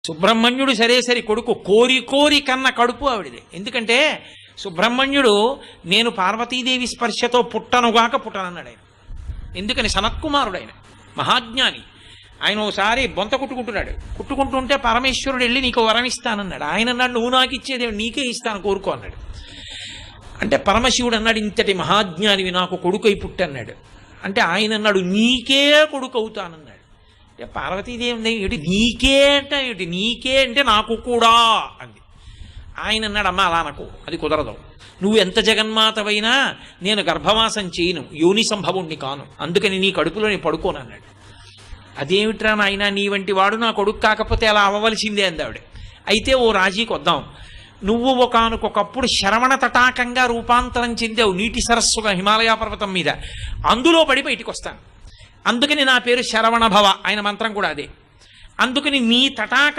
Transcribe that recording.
సుబ్రహ్మణ్యుడు సరే సరి కొడుకు, కోరి కోరి కన్న కడుపు ఆవిడిది. ఎందుకంటే సుబ్రహ్మణ్యుడు నేను పార్వతీదేవి స్పర్శతో పుట్టనుగాక పుట్టనన్నాడు ఆయన. ఎందుకని? సనత్కుమారుడు ఆయన, మహాజ్ఞాని. ఆయన ఓసారి బొంత కుట్టుకుంటుంటే పరమేశ్వరుడు వెళ్ళి నీకు వరం ఇస్తానన్నాడు. ఆయన అన్నాడు నువ్వు నాకు ఇచ్చేది నీకే ఇస్తాను కోరుకో అన్నాడు. అంటే పరమశివుడు అన్నాడు ఇంతటి మహాజ్ఞానివి నాకు కొడుకు అయి పుట్టన్నాడు. అంటే ఆయన అన్నాడు నీకే కొడుకు అవుతానన్నాడు. అంటే పార్వతీదేవి ఏమిటి నీకే అంటే ఏమిటి, నీకే అంటే నాకు కూడా అంది. ఆయన అన్నాడు అమ్మ అలా నాకు అది కుదరదు, నువ్వు ఎంత జగన్మాతవైనా నేను గర్భవాసం చేయను, యోని సంభవుణ్ణి కాను, అందుకని నీ కడుపులో నేను పడుకోను అన్నాడు. అదేమిట్రా నాయన నీ వంటి వాడు నా కొడుకు కాకపోతే అలా అవ్వవలసిందే అంది ఆవిడ. అయితే ఓ రాజీకి వద్దాం, నువ్వు ఒకనకొకప్పుడు శరవణ తటాకంగా రూపాంతరం చెందావు నీటి సరస్సుగా హిమాలయ పర్వతం మీద, అందులో పడి బయటికి వస్తాను, అందుకని నా పేరు శరవణ భవ, ఆయన మంత్రం కూడా అదే. అందుకని నీ తటాక